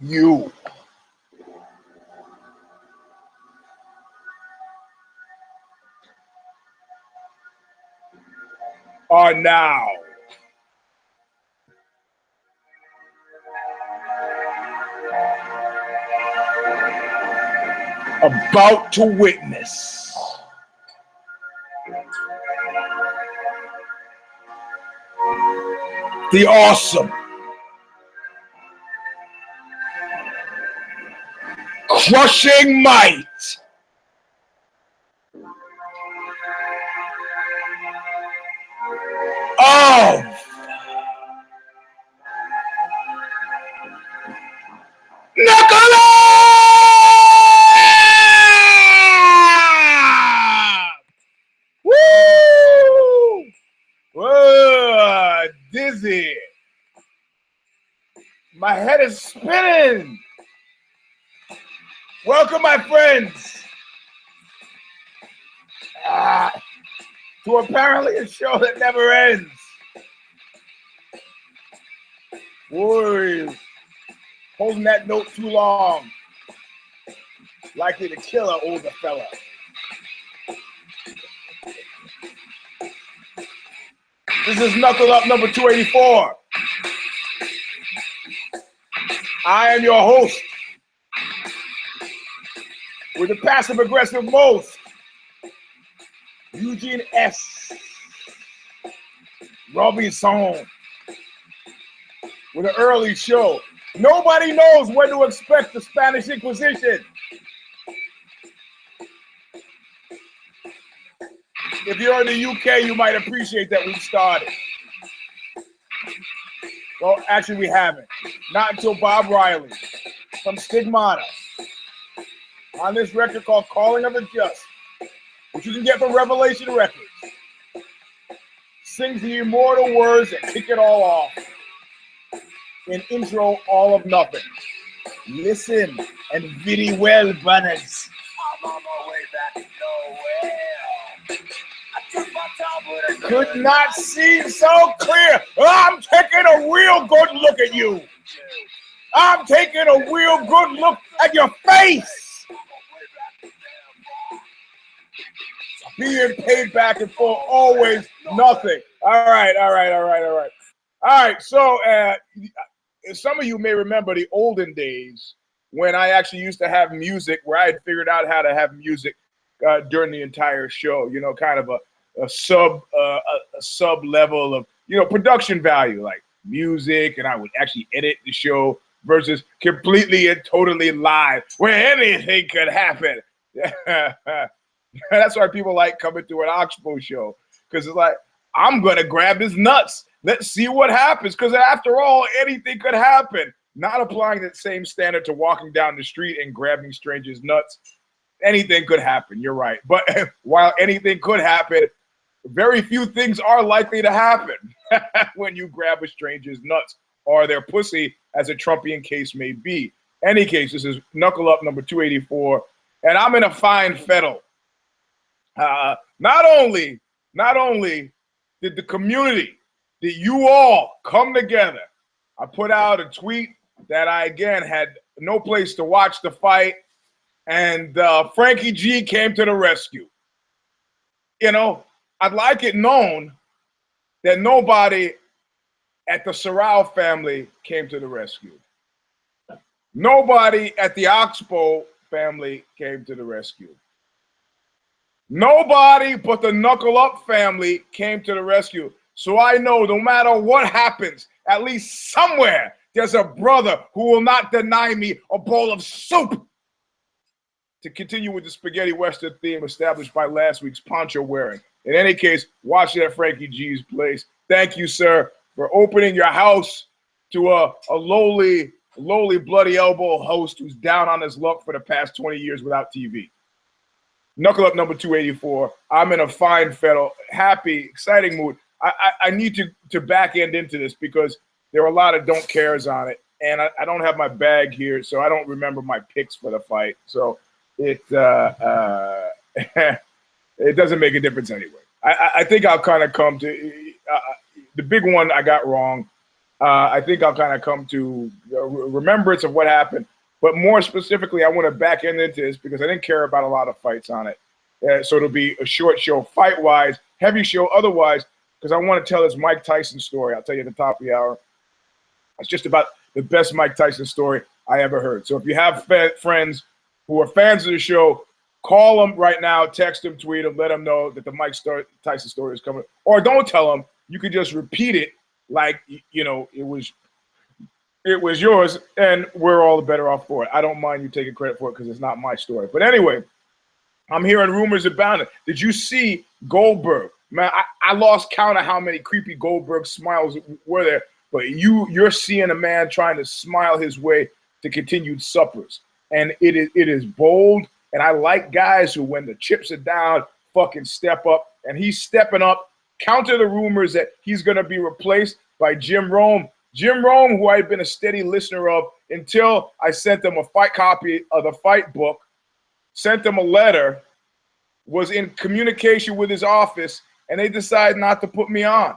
You are now about to witness the awesome, crushing might of KNUCKLE! Woo! Whoa, dizzy. My head is spinning. Welcome, my friends, to apparently a show that never ends. Whoa, holding that note too long. Likely to kill an older fella. This is Knuckle Up number 284. I am your host with the passive-aggressive most, Eugene S. Robinson, with an early show. Nobody knows when to expect the Spanish Inquisition. If you're in the UK, you might appreciate that we've started. Well, actually, we haven't. Not until Bob Riley from Stigmata on this record called Calling of the Just, which you can get from Revelation Records, sings the immortal words that kick it all off in intro all of nothing. Listen and very well, banners. I'm on my way back to nowhere. I took my time with a could not see so clear. I'm taking a real good look at you. I'm taking a real good look at your face. Being paid back and forth, always nothing. All right. So some of you may remember the olden days when I actually used to have music, where I had figured out how to have music during the entire show. You know, kind of a sub level of, you know, production value, like music, and I would actually edit the show versus completely and totally live, where anything could happen. That's why people like coming to an Oxbow show, because it's like, I'm going to grab his nuts. Let's see what happens, because after all, anything could happen. Not applying that same standard to walking down the street and grabbing strangers' nuts. Anything could happen, you're right. But while anything could happen, very few things are likely to happen when you grab a stranger's nuts or their pussy, as a Trumpian case may be. Any case, this is Knuckle Up number 284, and I'm in a fine fettle. Not only did the community, did you all come together, I put out a tweet that I, again, had no place to watch the fight, and Frankie G came to the rescue. You know, I'd like it known that nobody at the Sorrell family came to the rescue. Nobody at the Oxbow family came to the rescue. Nobody but the Knuckle Up family came to the rescue. So I know no matter what happens, at least somewhere there's a brother who will not deny me a bowl of soup. To continue with the spaghetti western theme established by last week's poncho wearing. In any case, watch it at Frankie G's place. Thank you, sir, for opening your house to a lowly bloody elbow host who's down on his luck for the past 20 years without TV. Knuckle Up number 284. I'm in a fine fettle, happy, exciting mood. I need to back end into this because there are a lot of don't cares on it, and I don't have my bag here, so I don't remember my picks for the fight. So it it doesn't make a difference anyway. I think I'll kind of come to the big one I got wrong. I think I'll kind of come to remembrance of what happened. But more specifically, I want to back end into this because I didn't care about a lot of fights on it. So it'll be a short show fight-wise, heavy show otherwise, because I want to tell this Mike Tyson story. I'll tell you at the top of the hour. It's just about the best Mike Tyson story I ever heard. So if you have friends who are fans of the show, call them right now, text them, tweet them, let them know that the Mike Tyson story is coming. Or don't tell them. You could just repeat it like, you know, it was yours, and we're all the better off for it. I don't mind you taking credit for it because it's not my story. But anyway, I'm hearing rumors about it. Did you see Goldberg? Man, I lost count of how many creepy Goldberg smiles were there. But you're seeing a man trying to smile his way to continued suppers. And it is bold. And I like guys who, when the chips are down, fucking step up. And he's stepping up. Counter the rumors that he's going to be replaced by Jim Rome. Jim Rome, who I've been a steady listener of until I sent him a fight copy of the fight book, sent him a letter, was in communication with his office, and they decided not to put me on.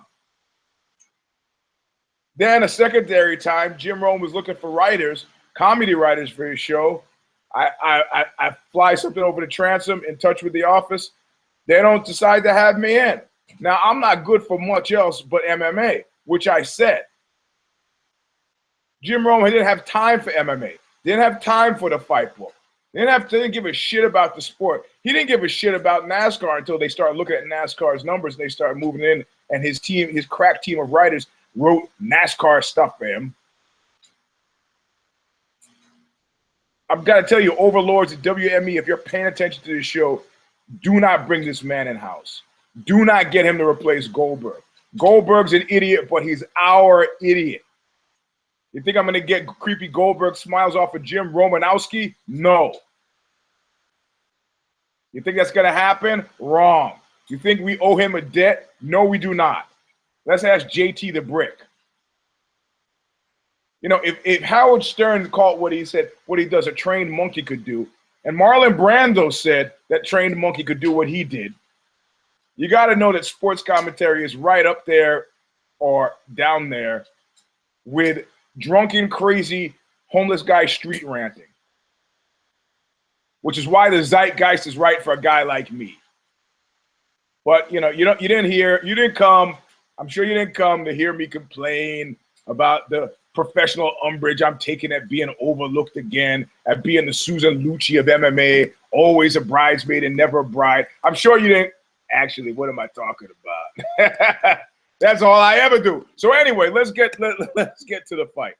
Then a secondary time, Jim Rome was looking for writers, comedy writers for his show. I fly something over to Transom, in touch with the office. They don't decide to have me in. Now, I'm not good for much else but MMA, which I said. Jim Rome didn't have time for MMA. Didn't have time for the fight book. Didn't give a shit about the sport. He didn't give a shit about NASCAR until they started looking at NASCAR's numbers and they started moving in, and his team, his crack team of writers, wrote NASCAR stuff for him. I've got to tell you, overlords at WME, if you're paying attention to this show, do not bring this man in-house. Do not get him to replace Goldberg. Goldberg's an idiot, but he's our idiot. You think I'm going to get creepy Goldberg smiles off of Jim Romanowski? No. You think that's going to happen? Wrong. You think we owe him a debt? No, we do not. Let's ask JT the Brick. You know, if Howard Stern called what he said, what he does, a trained monkey could do, and Marlon Brando said that trained monkey could do what he did, you got to know that sports commentary is right up there or down there with drunken, crazy, homeless guy street ranting, which is why the zeitgeist is right for a guy like me. But you know, you didn't come. I'm sure you didn't come to hear me complain about the professional umbrage I'm taking at being overlooked again, at being the Susan Lucci of MMA, always a bridesmaid and never a bride. I'm sure you didn't. Actually, what am I talking about? That's all I ever do. So anyway, let's get to the fight.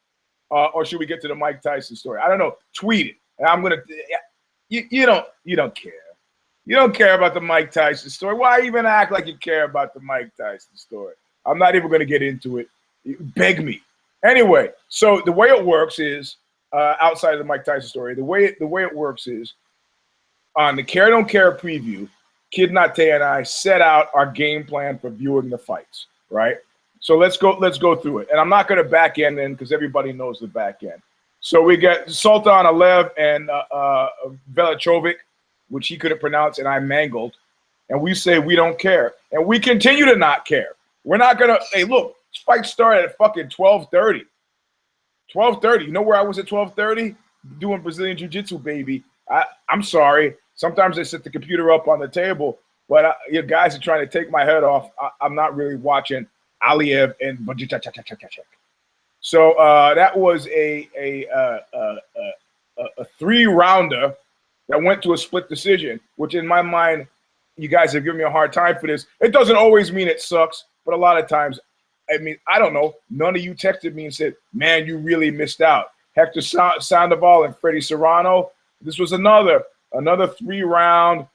Or should we get to the Mike Tyson story? I don't know. Tweet it. And I'm gonna. You don't care. You don't care about the Mike Tyson story. Why even act like you care about the Mike Tyson story? I'm not even gonna get into it. Beg me. Anyway, so the way it works is outside of the Mike Tyson story. The way it works is on the Care Don't Care preview. Kid Nate and I set out our game plan for viewing the fights, right? So let's go through it. And I'm not going to back end in because everybody knows the back end. So we got Sultan Alev and Velichovic, which he couldn't pronounce and I mangled. And we say we don't care. And we continue to not care. We're not going to, hey, look, this fight started at fucking 12:30. 12:30. You know where I was at 12:30? Doing Brazilian Jiu-Jitsu, baby. I'm sorry. Sometimes I set the computer up on the table, but you guys are trying to take my head off. I'm not really watching Aliev and so that was a 3-rounder that went to a split decision, which in my mind, you guys have given me a hard time for this. It doesn't always mean it sucks, but a lot of times, I mean, I don't know. None of you texted me and said, man, you really missed out. Hector Sandoval and Freddie Serrano. This was another 3-round.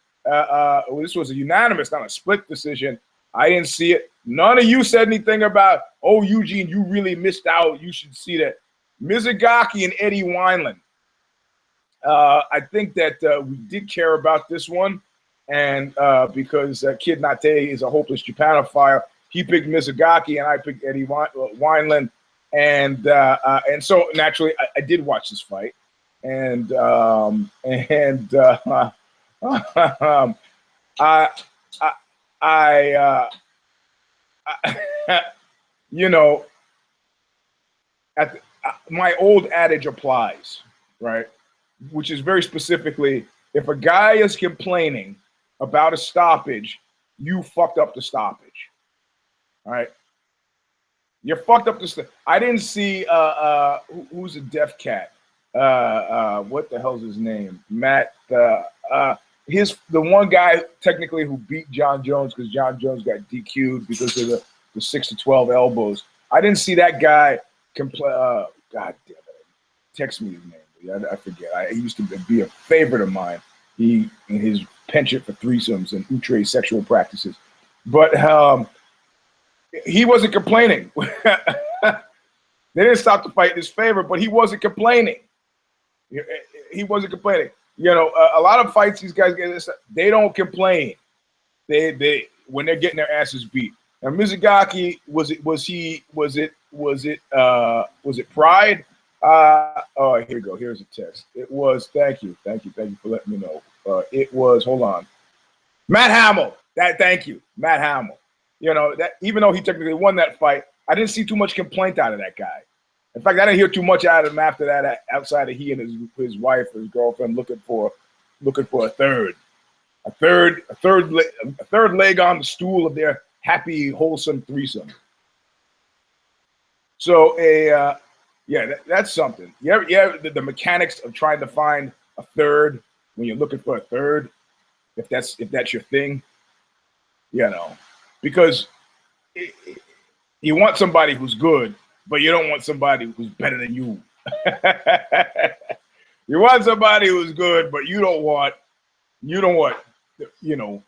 This was a unanimous, not a split decision. I didn't see it. None of you said anything about, oh, Eugene, you really missed out. You should see that. Mizugaki and Eddie Wineland. I think that we did care about this one. And because Kid Nate is a hopeless Japanophile, he picked Mizugaki and I picked Eddie Wineland. And so naturally, I did watch this fight. And you know, my old adage applies, right? Which is very specifically, if a guy is complaining about a stoppage, you fucked up the stoppage. All right. You're fucked up the I didn't see who's a deaf cat. What the hell's his name? Matt the one guy technically who beat John Jones because John Jones got DQ'd because of the 6-12 elbows. I didn't see that guy complain. God damn it. Text me his name. I forget. He used to be a favorite of mine. He in his penchant for threesomes and outre sexual practices. But he wasn't complaining. They didn't stop the fight in his favor, but he wasn't complaining. He wasn't complaining. You know, a lot of fights these guys get, they don't complain. They when they're getting their asses beat. Now Mizugaki, was it pride? Oh, here we go. Here's a text. It was, thank you for letting me know. It was, hold on, Matt Hamill. Thank you, Matt Hamill. You know, that even though he technically won that fight, I didn't see too much complaint out of that guy. In fact, I didn't hear too much out of him after that, outside of he and his wife or his girlfriend looking for a third leg on the stool of their happy, wholesome threesome. So that's something. Yeah, the mechanics of trying to find a third when you're looking for a third, if that's your thing, you know, because you want somebody who's good, but you don't want somebody who's better than you. You want somebody who's good, but you don't want, you know,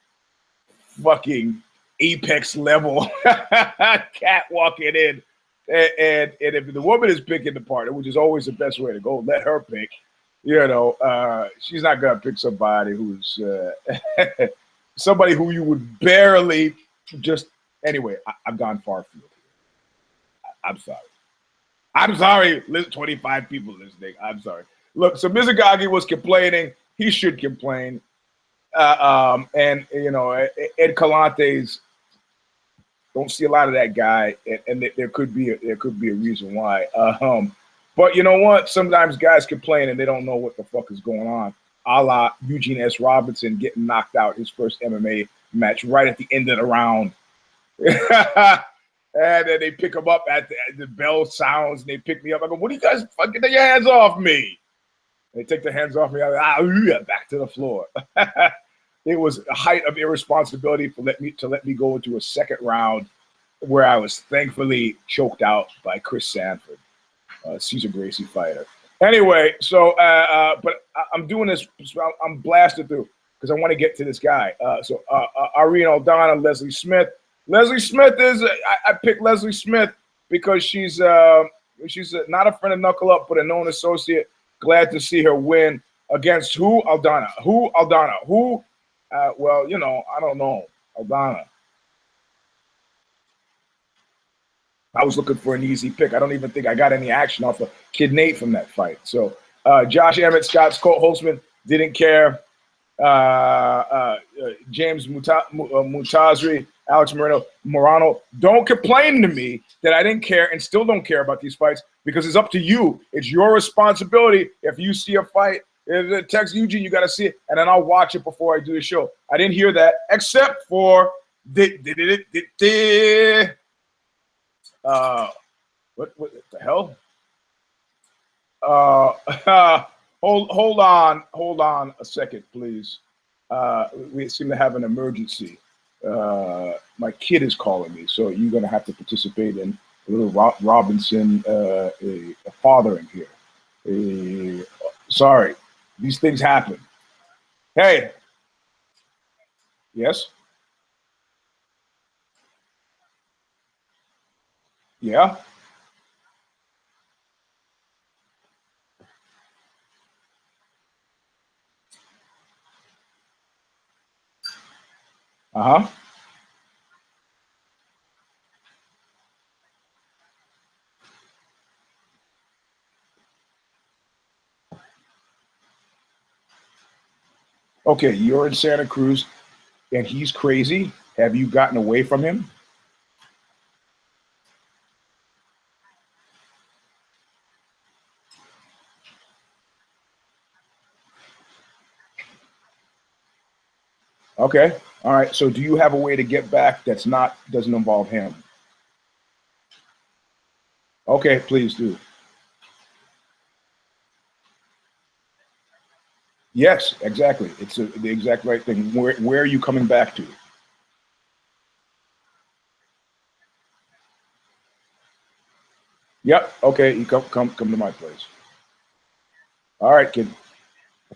fucking apex level cat walking in. And if the woman is picking the partner, which is always the best way to go, let her pick. You know, she's not gonna pick somebody who's somebody who you would barely just. Anyway, I've gone far field here. I'm sorry. Listen, 25 people listening. I'm sorry. Look, so Mizugaki was complaining. He should complain. And you know, Ed Calante's. Don't see a lot of that guy, and there could be a reason why. But you know what? Sometimes guys complain and they don't know what the fuck is going on. A la Eugene S. Robinson getting knocked out his first MMA match right at the end of the round. And then they pick him up at the bell sounds, and they pick me up. I go, "What are you guys fucking? Take your hands off me!" They take their hands off me. I go, back to the floor. It was a height of irresponsibility to let me go into a second round, where I was thankfully choked out by Chris Sanford, Cesar Gracie fighter. Anyway, so but I'm doing this. I'm blasted through because I want to get to this guy. So Irene Aldana, Leslie Smith. Leslie Smith is. I picked Leslie Smith because she's not a friend of Knuckle Up, but a known associate. Glad to see her win against who? Aldana. Who? Aldana. Who? Well, you know, I don't know. Aldana. I was looking for an easy pick. I don't even think I got any action off of Kid Nate from that fight. So Josh Emmett, Scott Colt Holtzman didn't care. James Mutazri, Alex Morano, don't complain to me that I didn't care and still don't care about these fights, because it's up to you. It's your responsibility. If you see a fight, text Eugene, you got to see it, and then I'll watch it before I do the show. I didn't hear that, except for what the hell? Hold on a second, please. We seem to have an emergency. My kid is calling me, so you're gonna have to participate in a little Robinson a fathering here. Sorry, these things happen. Hey, yes, yeah. Uh-huh. Okay, you're in Santa Cruz, and he's crazy. Have you gotten away from him? Okay. All right. So do you have a way to get back doesn't involve him? Okay, please do. Yes, exactly. It's the exact right thing. Where are you coming back to? Yep. Okay. You come to my place. All right, kid.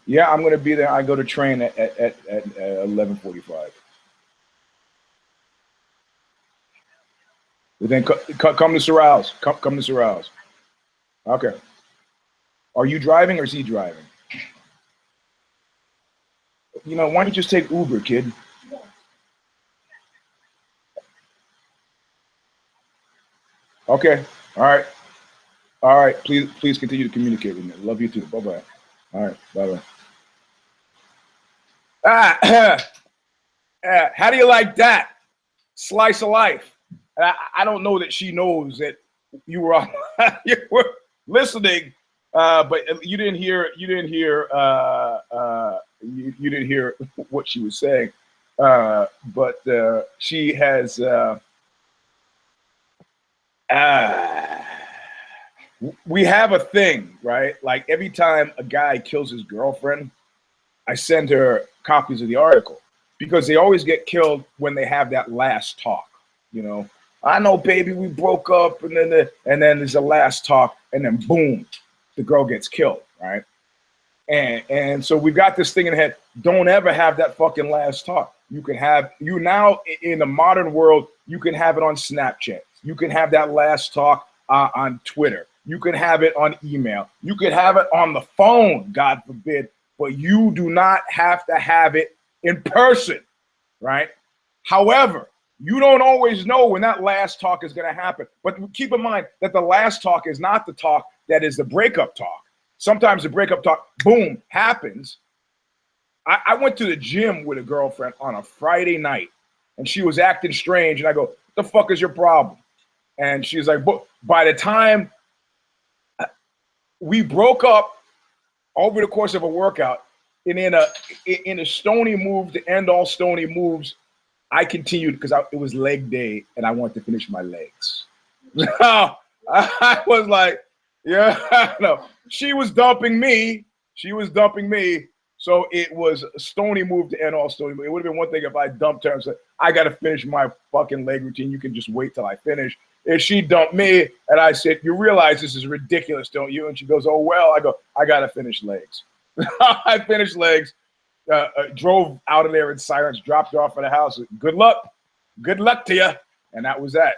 Yeah, I'm gonna be there. I go to train at 11:45. Then come to Sorrells. Come to Sorrells. Okay. Are you driving or is he driving? You know, why don't you just take Uber, kid? Okay. All right. All right. Please continue to communicate with me. Love you too. Bye bye. All right. Bye bye. Ah, how do you like that? Slice of life. I don't know that she knows that you were on, you were listening, but you didn't hear. You didn't hear. You didn't hear what she was saying. But she has. We have a thing, right? Like every time a guy kills his girlfriend, I send her copies of the article because they always get killed when they have that last talk. You know, I know, baby, we broke up, and then there's a last talk, and then boom, the girl gets killed, right? And so we've got this thing in the head. Don't ever have that fucking last talk. You now in the modern world, you can have it on Snapchat. You can have that last talk on Twitter. You can have it on email. You can have it on the phone, God forbid, but you do not have to have it in person, right? However, you don't always know when that last talk is going to happen. But keep in mind that the last talk is not the talk that is the breakup talk. Sometimes the breakup talk, boom, happens. I went to the gym with a girlfriend on a Friday night, and she was acting strange. And I go, "What the fuck is your problem?" And she's like, "But by the time we broke up over the course of a workout, and in a stony move to end all stony moves, I continued because it was leg day and I wanted to finish my legs." I was like, yeah, no. She was dumping me. So it was a stony move to end all stony move. It would have been one thing if I dumped her and said, "I got to finish my fucking leg routine. You can just wait till I finish." If she dumped me and I said, "You realize this is ridiculous, don't you?" And she goes, "Oh, well," I go, "I got to finish legs." I finished legs, drove out of there in silence, dropped off at the house. Good luck to you. And that was that.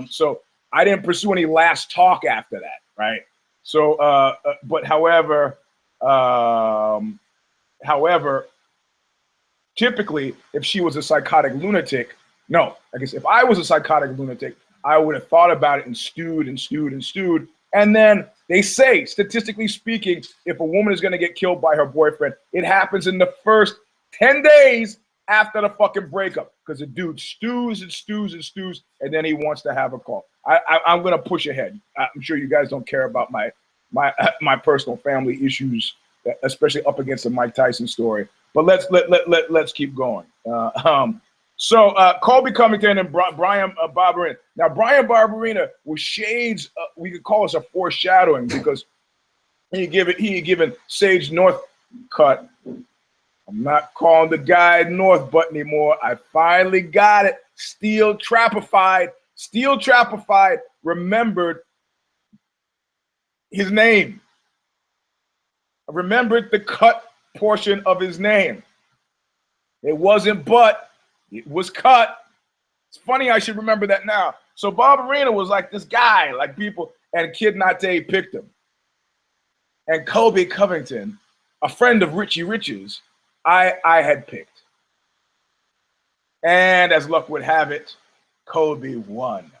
So I didn't pursue any last talk after that, right? So, but however, typically, if she was a psychotic lunatic, no, I guess if I was a psychotic lunatic, I would have thought about it and stewed. And then they say, statistically speaking, if a woman is going to get killed by her boyfriend, it happens in the first 10 days after the fucking breakup, because the dude stews, and then he wants to have a call. I'm going to push ahead. I'm sure you guys don't care about my personal family issues, especially up against the Mike Tyson story. But let's keep going. So Colby Covington and Brian Barberina. Now Brian Barberina was shades. We could call this a foreshadowing because he had given Sage Northcut. I'm not calling the guy North Butt anymore. I finally got it. Steel Trapified remembered his name. I remembered the cut portion of his name. It wasn't butt, it was cut. It's funny I should remember that now. So Barberina was like this guy, like people, and Kid Nate picked him. And Colby Covington, a friend of Richie Rich's, I had picked. And as luck would have it, Colby won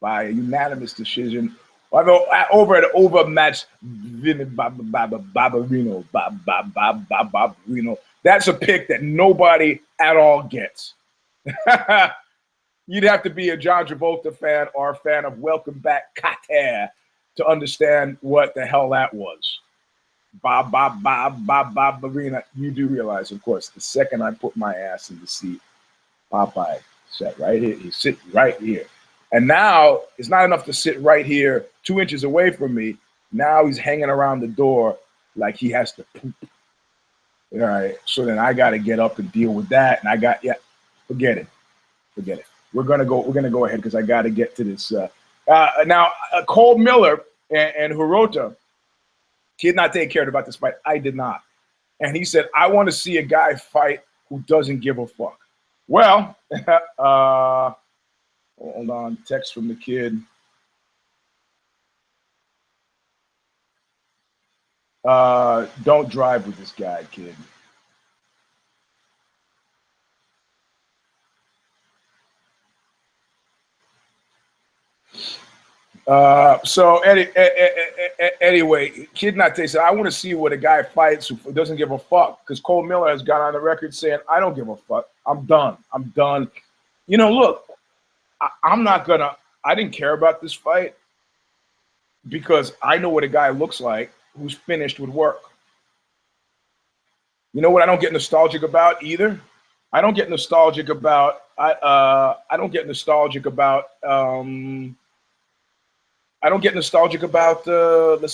by a unanimous decision over an overmatched Barberino. That's a pick that nobody at all gets. You'd have to be a John Travolta fan or a fan of Welcome Back, Kotter to understand what the hell that was. Bob, Marina. You do realize, of course, the second I put my ass in the seat, Popeye sat right here. He's sitting right here. And now it's not enough to sit right here 2 inches away from me. Now he's hanging around the door like he has to poop. All right. So then I got to get up and deal with that. And forget it. We're gonna go ahead because I got to get to this. Now, Cole Miller and Hirota, Kid Not cared about this fight. I did not. And he said, I want to see a guy fight who doesn't give a fuck. Well, hold on. Text from the kid. Don't drive with this guy, kid. So anyway, Kid Not said, I want to see what a guy fights who doesn't give a fuck, because Cole Miller has got on the record saying, I don't give a fuck. I'm done. You know, look, I didn't care about this fight because I know what a guy looks like who's finished with work. You know what I don't get nostalgic about either? I don't get nostalgic about, let's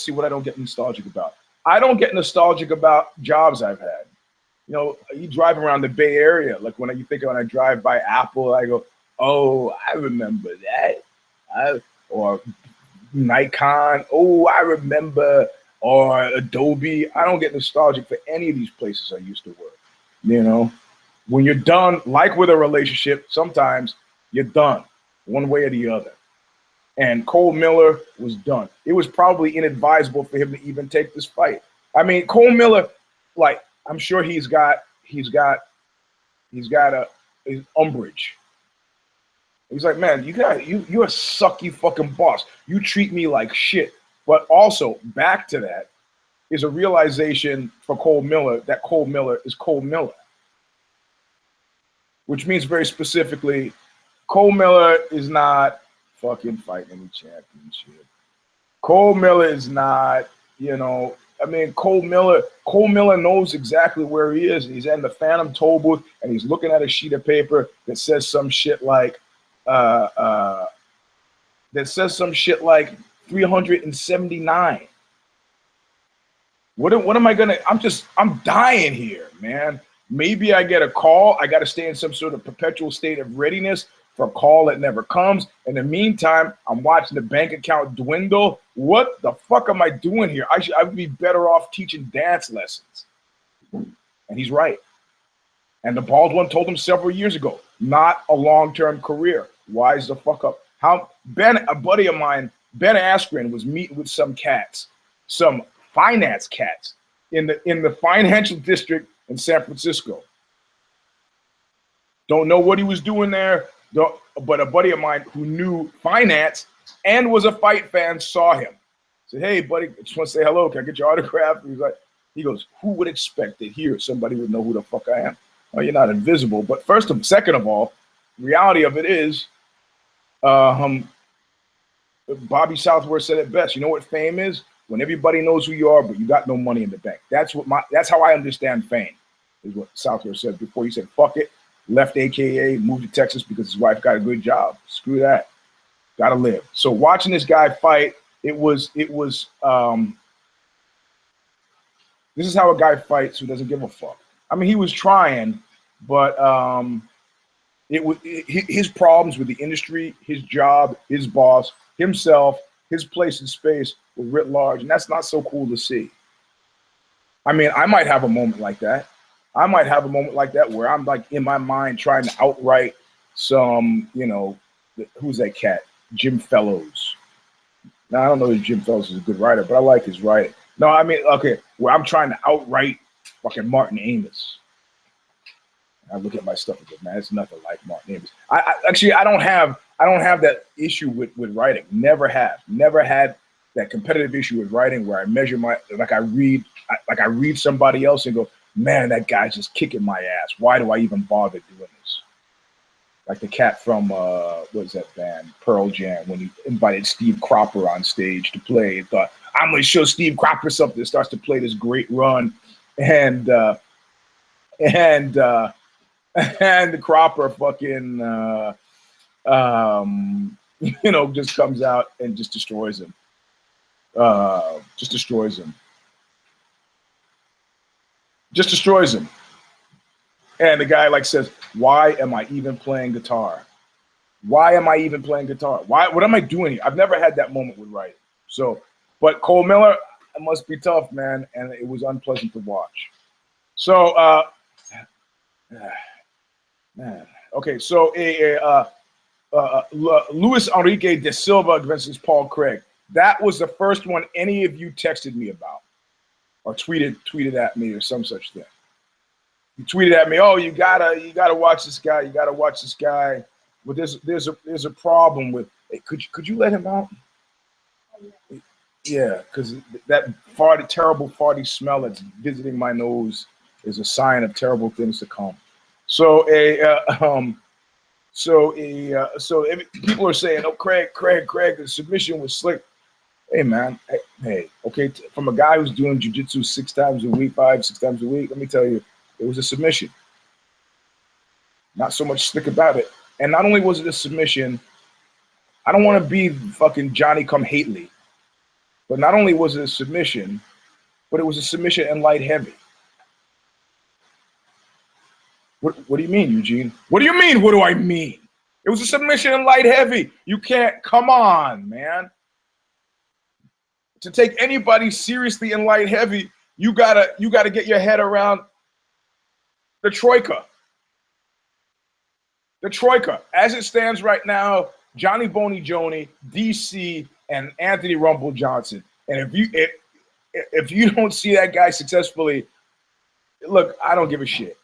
see what I don't get nostalgic about. I don't get nostalgic about jobs I've had. You know, you drive around the Bay Area, like when I drive by Apple, I go, oh, I remember that. Or Nikon, oh, I remember, or Adobe. I don't get nostalgic for any of these places I used to work. You know, when you're done, like with a relationship, sometimes you're done one way or the other. And Cole Miller was done. It was probably inadvisable for him to even take this fight. I mean, Cole Miller, like, I'm sure he's got an umbrage. He's like, man, you're a sucky fucking boss. You treat me like shit. But also, back to that, is a realization for Cole Miller that Cole Miller is Cole Miller. Which means very specifically, Cole Miller is not fucking fighting any championship. Cole Miller is not, you know, I mean, Cole Miller knows exactly where he is. He's in the Phantom toll booth and he's looking at a sheet of paper that says some shit like 379. What am I gonna? I'm dying here, man. Maybe I get a call. I got to stay in some sort of perpetual state of readiness for a call that never comes. In the meantime, I'm watching the bank account dwindle. What the fuck am I doing here? I would be better off teaching dance lessons. And he's right. And the bald one told him several years ago, not a long-term career. Wise the fuck up. A buddy of mine, Ben Askren, was meeting with some cats, some finance cats in the financial district in San Francisco. Don't know what he was doing there, but a buddy of mine who knew finance and was a fight fan saw him. Said, hey, buddy, I just want to say hello. Can I get your autograph? He goes, who would expect to hear somebody would know who the fuck I am? Well, you're not invisible. But second of all, reality of it is, Bobby Southworth said it best. You know what fame is? When everybody knows who you are, but you got no money in the bank. That's how I understand fame, is what Southworth said before. He said, fuck it, left AKA, moved to Texas because his wife got a good job. Screw that. Gotta live. So watching this guy fight, this is how a guy fights who doesn't give a fuck. I mean, he was trying, but his problems with the industry, his job, his boss, himself, his place in space were writ large, and that's not so cool to see. I mean, I might have a moment like that. Where I'm like in my mind trying to outright some, you know, who's that cat? Jim Fellows. Now, I don't know if Jim Fellows is a good writer, but I like his writing. No, I mean, okay, where I'm trying to outright fucking Martin Amis. I look at my stuff and go, man, it's nothing like Martin Amis. I don't have that issue with writing. Never had that competitive issue with writing where I measure I read somebody else and go, man, that guy's just kicking my ass. Why do I even bother doing this? Like the cat from what is that band, Pearl Jam, when he invited Steve Cropper on stage to play and thought, I'm gonna show Steve Cropper something. Starts to play this great run, and the Cropper fucking just comes out and just destroys him. Just destroys him. And the guy like says, "Why am I even playing guitar? Why am I even playing guitar? What am I doing here?" I've never had that moment with writing. So, but Cole Miller, it must be tough, man, and it was unpleasant to watch. So, man, okay. So, Luis Enrique de Silva versus Paul Craig. That was the first one any of you texted me about, or tweeted at me, or some such thing. You tweeted at me, "Oh, you gotta watch this guy. You gotta watch this guy." But there's a problem with. Hey, could you let him out? Yeah, because that terrible farty smell that's visiting my nose is a sign of terrible things to come. So people are saying, "Oh, Craig, the submission was slick." Hey, man, hey, okay, from a guy who's doing jiu-jitsu 6 times a week, 5-6 times a week, let me tell you, it was a submission. Not so much slick about it. And not only was it a submission, I don't want to be fucking Johnny come Hately, but not only was it a submission, but it was a submission in light heavy. What do you mean, Eugene? What do you mean, what do I mean? It was a submission in light heavy. You can't, come on, man. To take anybody seriously in light heavy, you gotta get your head around the troika. The troika, as it stands right now, Johnny Boney Joni, DC, and Anthony Rumble Johnson. And if you don't see that guy successfully, look, I don't give a shit.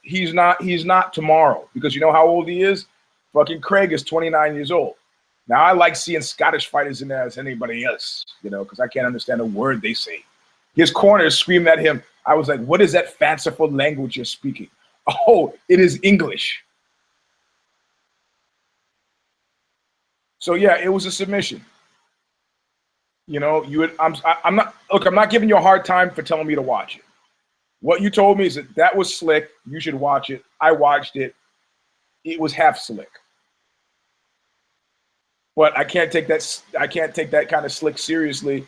He's not tomorrow, because you know how old he is? Fucking Craig is 29 years old. Now, I like seeing Scottish fighters in there as anybody else, because I can't understand a word they say. His corners screamed at him. I was like, what is that fanciful language you're speaking? Oh, it is English. So, yeah, it was a submission. I'm not giving you a hard time for telling me to watch it. What you told me is that was slick. You should watch it. I watched it. It was half slick. But I can't take that kind of slick seriously.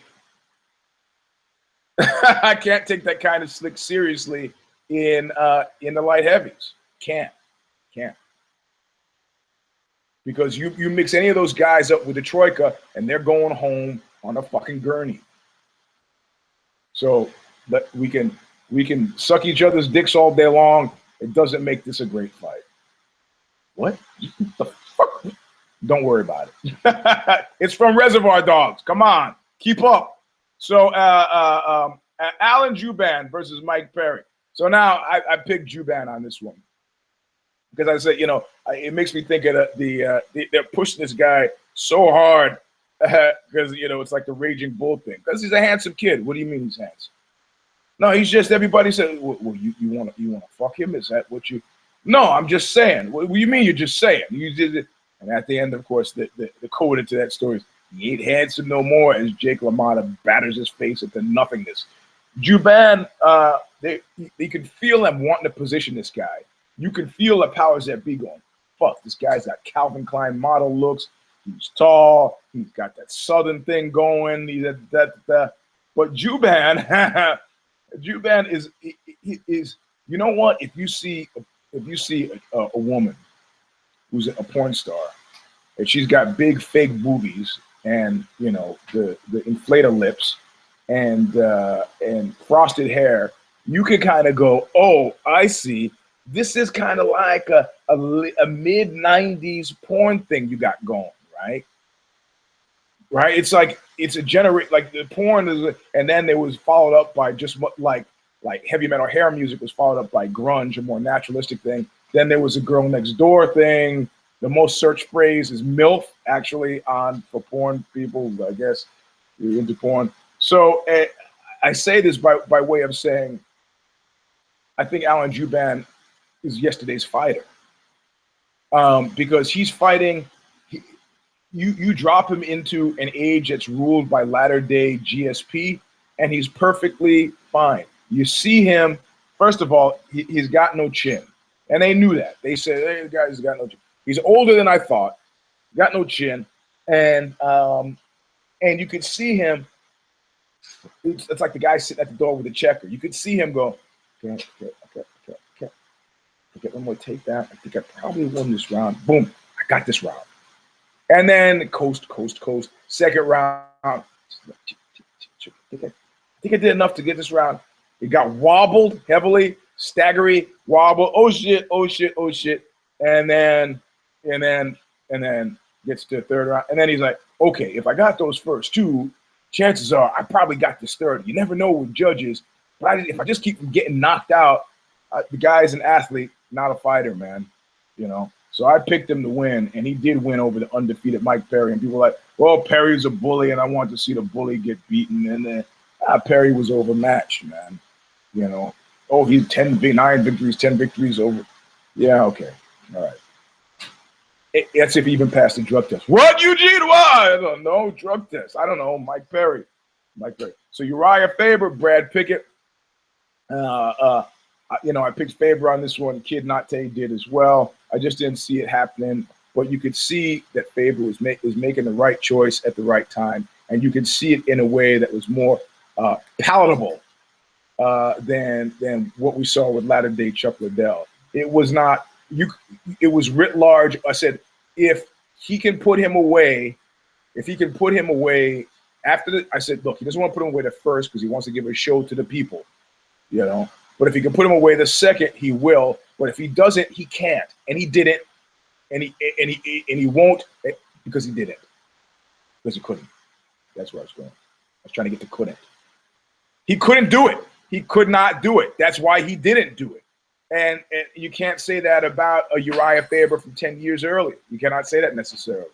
I can't take that kind of slick seriously in the light heavies. Can't. Because you mix any of those guys up with the troika and they're going home on a fucking gurney. So we can suck each other's dicks all day long. It doesn't make this a great fight. What the fuck? Don't worry about it. It's from Reservoir Dogs. Come on, keep up. So Alan Juban versus Mike Perry. So now I picked Juban on this one because I said, it makes me think of they're pushing this guy so hard because it's like the Raging Bull thing. Because he's a handsome kid. What do you mean he's handsome? No, he's just, everybody said, well, you want to fuck him? Is that what you? No, I'm just saying. What do you mean you're just saying? You did it. And at the end, of course, the coda to that story is, he ain't handsome no more, as Jake LaMotta batters his face into nothingness. Juban, you can feel him wanting to position this guy. You can feel the powers that be going, fuck, this guy's got Calvin Klein model looks. He's tall. He's got that southern thing going. But Juban, Juban is, you know what? If you see a woman who's a porn star, and she's got big fake boobies and the inflator lips and frosted hair, you can kind of go, oh, I see. This is kind of like a mid-90s porn thing you got going, right? Right? It's like it's a like the porn is, and then it was followed up by just what like heavy metal hair music was followed up by grunge, a more naturalistic thing. Then there was a girl next door thing. The most searched phrase is MILF, actually, for porn people, I guess, you're into porn. So I say this by way of saying, I think Alan Juban is yesterday's fighter, because he's fighting. you drop him into an age that's ruled by latter-day GSP, and he's perfectly fine. You see him, first of all, he's got no chin. And they knew that. They said, hey, the guy's got no chin. He's older than I thought, got no chin. And you could see him, it's like the guy sitting at the door with a checker. You could see him go, okay, I'm going to take that. I think I probably won this round. Boom, I got this round. And then coast. Second round, I think I did enough to get this round. It got wobbled heavily, staggery, wobble. Oh shit. And then gets to the third round. And then he's like, okay, if I got those first two, chances are I probably got this third. You never know with judges. But if I just keep from getting knocked out, the guy's an athlete, not a fighter, man. You know. So I picked him to win, and he did win over the undefeated Mike Perry. And people were like, well, Perry's a bully, and I want to see the bully get beaten. And then Perry was overmatched, man. You know, oh, he's 9 victories, 10 victories over. Yeah, okay. All right. That's if he even passed the drug test. What, Eugene? Why? I don't know. Drug test. I don't know. Mike Perry. So Uriah Faber, Brad Picket. I picked Faber on this one. Kid Nate did as well. I just didn't see it happening, but you could see that Faber was making the right choice at the right time, and you could see it in a way that was more palatable than what we saw with latter-day Chuck Liddell. It was not it was writ large. I said if he can put him away, after I said, look, he doesn't want to put him away the first because he wants to give a show to the people, you know. But if he can put him away the second, he will. But if he doesn't, he can't. And he didn't. And he won't because he didn't. Because he couldn't. That's where I was going. I was trying to get to couldn't. He couldn't do it. He could not do it. That's why he didn't do it. And you can't say that about a Uriah Faber from 10 years earlier. You cannot say that necessarily.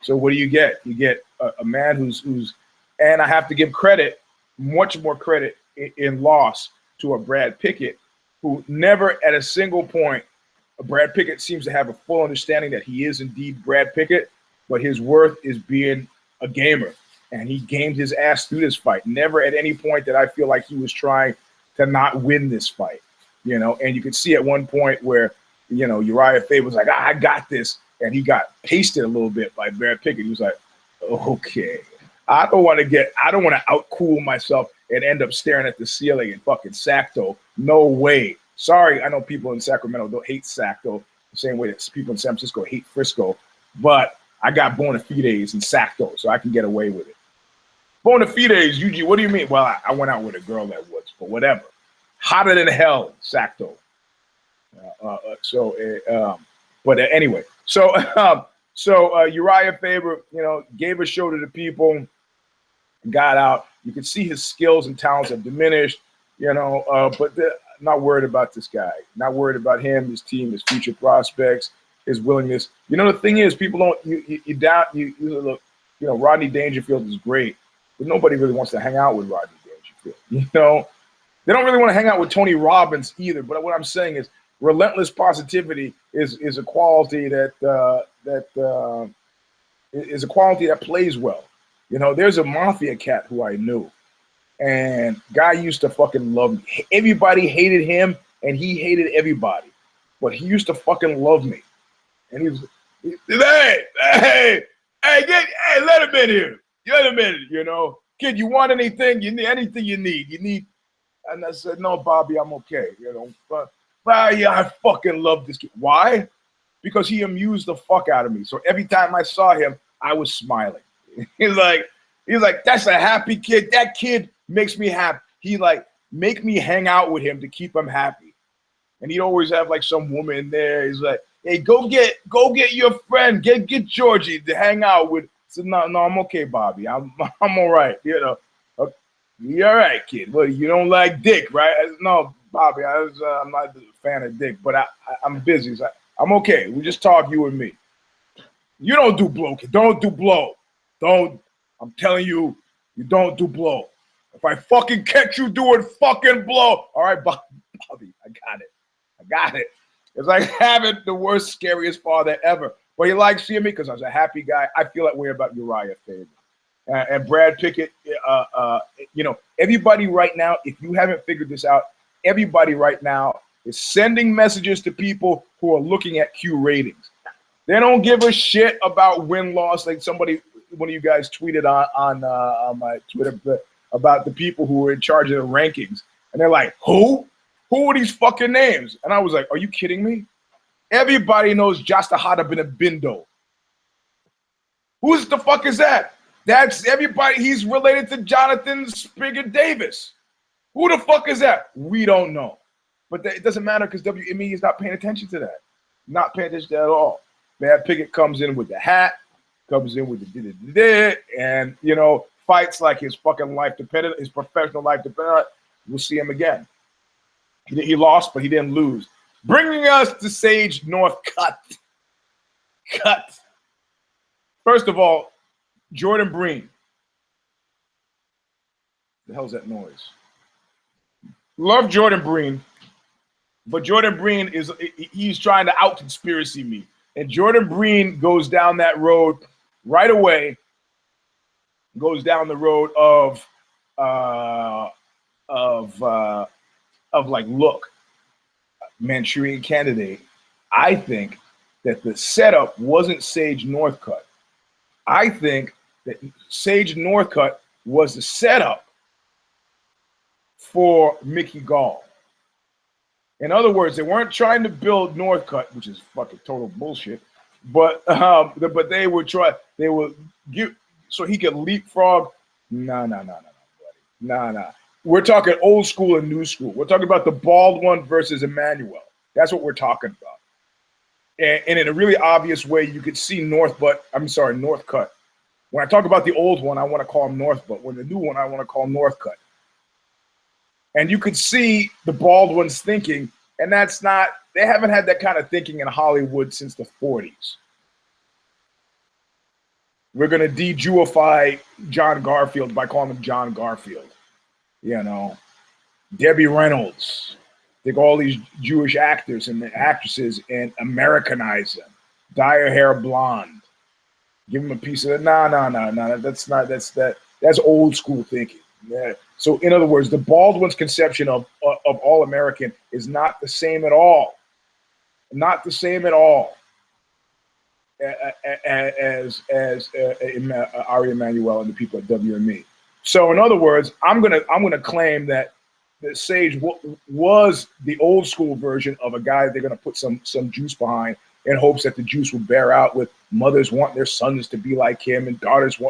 So what do you get? You get a man who's and I have to give credit, much more credit in loss to a Brad Picket, who never at a single point, Brad Picket seems to have a full understanding that he is indeed Brad Picket, but his worth is being a gamer. And he gamed his ass through this fight. Never at any point that I feel like he was trying to not win this fight, you know. And you could see at one point where, you know, Uriah Faber was like, I got this. And he got pasted a little bit by Brad Picket. He was like, okay, I don't want to outcool myself and end up staring at the ceiling in fucking Sacto. No way. Sorry, I know people in Sacramento don't hate Sacto the same way that people in San Francisco hate Frisco, but I got bona fides in Sacto, so I can get away with it. Bona fides, UG, what do you mean? Well, I went out with a girl that was, but whatever. Hotter than hell, Sacto. But anyway, so Uriah Faber, you know, gave a show to the people, got out. You can see his skills and talents have diminished, you know, but not worried about this guy. Not worried about him, his team, his future prospects, his willingness. You know, the thing is, people don't, you doubt, you look, you know, Rodney Dangerfield is great, but nobody really wants to hang out with Rodney Dangerfield. You know, they don't really want to hang out with Tony Robbins either. But what I'm saying is, relentless positivity is a quality that is a quality that plays well. You know, there's a mafia cat who I knew, and guy used to fucking love me. Everybody hated him, and he hated everybody, but he used to fucking love me. And he was, hey, let him in here. Let him in, you know. Kid, you want anything? You need anything you need. And I said, no, Bobby, I'm okay. You know, but yeah, I fucking love this kid. Why? Because he amused the fuck out of me. So every time I saw him, I was smiling. He's like, that's a happy kid. That kid makes me happy. He like make me hang out with him to keep him happy. And he'd always have like some woman there. He's like, hey, go get your friend, get Georgie to hang out with. I said, no, I'm okay, Bobby. I'm all right. You know, you're all right, kid. Well, you don't like dick, right? I said, no, Bobby, I'm not a fan of dick, but I'm busy. So I'm okay. We just talk, you and me. You don't do blow, kid. Don't do blow. Don't. I'm telling you, you don't do blow. If I fucking catch you doing fucking blow, all right, Bobby, I got it. It's like having the worst, scariest father ever. But he likes seeing me because I was a happy guy. I feel that way about Uriah Faber. And Brad Picket, you know, everybody right now, if you haven't figured this out, everybody right now is sending messages to people who are looking at Q ratings. They don't give a shit about win-loss. Like one of you guys tweeted on my Twitter about the people who were in charge of the rankings. And they're like, who? Who are these fucking names? And I was like, are you kidding me? Everybody knows Jastahada bin Bindo. Who's the fuck is that? That's everybody. He's related to Jonathan Spigot Davis. Who the fuck is that? We don't know. But it doesn't matter because WME is not paying attention to that. Not paying attention to that at all. Brad Picket comes in with the hat, comes in with the and, you know, fights like his fucking life dependent, his professional life dependent. We'll see him again. He lost, but he didn't lose. Bringing us to Sage Northcut. First of all, Jordan Breen. The hell's that noise? Love Jordan Breen, but Jordan Breen he's trying to out-conspiracy me. And Jordan Breen goes down that road right away, goes down the road of like, look, Manchurian Candidate, I think that the setup wasn't Sage Northcut. I think that Sage Northcut was the setup for Mickey Gall. In other words, they weren't trying to build Northcut, which is fucking total bullshit, but they would give so he could leapfrog. No, buddy. Nah. We're talking old school and new school. We're talking about the bald one versus Emmanuel. That's what we're talking about. And in a really obvious way, you could see Northcut. When I talk about the old one, I want to call him Northbutt. When the new one, I want to call him Northcut. And you could see the bald ones thinking, and they haven't had that kind of thinking in Hollywood since the 40s. We're going to de-Jewify John Garfield by calling him John Garfield. You know, Debbie Reynolds. Take all these Jewish actors and actresses and Americanize them. Dye her hair blonde. Give them a piece of it. No. That's old school thinking. Yeah. So in other words, the bald one's conception of all American is not the same at all. Not the same at all as Ari Emanuel and the people at WME. So in other words, I'm gonna claim that Sage was the old school version of a guy they're gonna put some juice behind in hopes that the juice will bear out with mothers want their sons to be like him and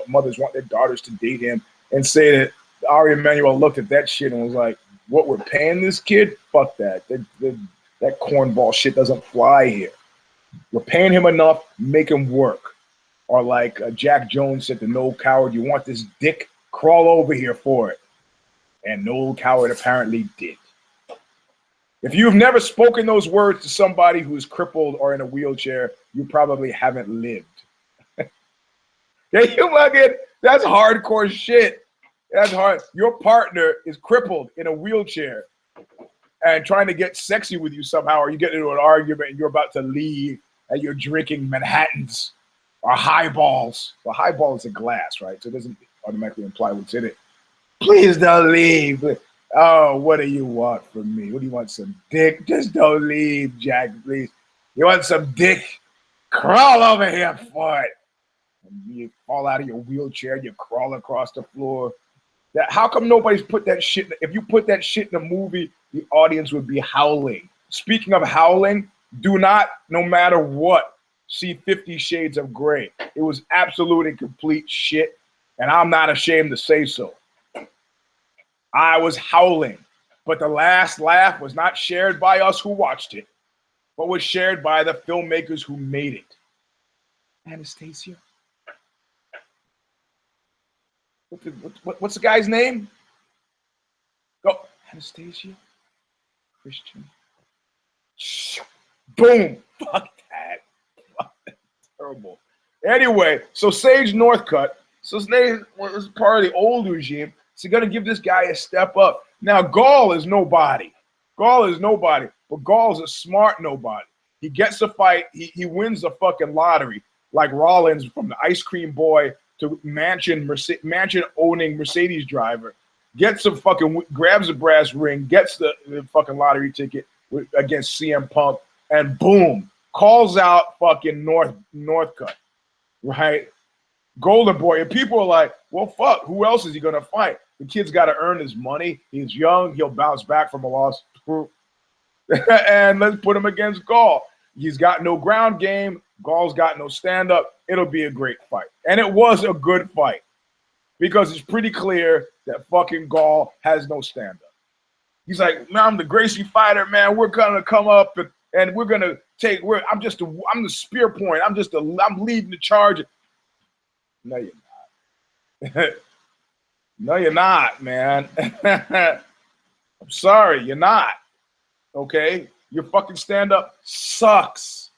mothers want their daughters to date him, and say that Ari Emanuel looked at that shit and was like, what we're paying this kid? Fuck that. That cornball shit doesn't fly here. We're paying him enough, make him work. Or like Jack Jones said to Noel Coward, you want this dick? Crawl over here for it. And Noel Coward apparently did. If you've never spoken those words to somebody who's crippled or in a wheelchair, you probably haven't lived. Yeah, that's hardcore shit. That's hard. Your partner is crippled in a wheelchair and trying to get sexy with you somehow, or you get into an argument and you're about to leave and you're drinking Manhattans or highballs. Well, highball is a glass, right? So it doesn't automatically imply what's in it. Please don't leave. Oh, what do you want from me? What do you want? Some dick? Just don't leave, Jack, please. You want some dick? Crawl over here for it. And you fall out of your wheelchair, you crawl across the floor. How come nobody's put that shit? If you put that shit in a movie, the audience would be howling. Speaking of howling, do not, no matter what, see 50 Shades of Grey. It was absolute and complete shit, and I'm not ashamed to say so. I was howling, but the last laugh was not shared by us who watched it, but was shared by the filmmakers who made it. Anastasia? What's the guy's name? Go, Anastasia? Christian? Boom! Fuck that. Fuck that. Terrible. Anyway, so Sage Northcut, so Sage was part of the old regime. So you're going to give this guy a step up. Now, Gall is nobody. But Gall's a smart nobody. He gets a fight. He wins the fucking lottery, like Rollins from the ice cream boy to mansion owning Mercedes driver. Gets a fucking, grabs a brass ring, gets the fucking lottery ticket against CM Punk, and boom, calls out fucking Northcut, right? Golden Boy. And people are like, well, fuck, who else is he going to fight? The kid's got to earn his money. He's young. He'll bounce back from a loss. And let's put him against Gall. He's got no ground game. Gall's got no stand-up. It'll be a great fight. And it was a good fight because it's pretty clear that fucking Gall has no stand-up. He's like, man, I'm the Gracie fighter, man. We're going to come up and we're going to take, I'm the spear point. I'm leading the charge. No, you're not. No, you're not, man. I'm sorry, you're not. Okay? Your fucking stand-up sucks.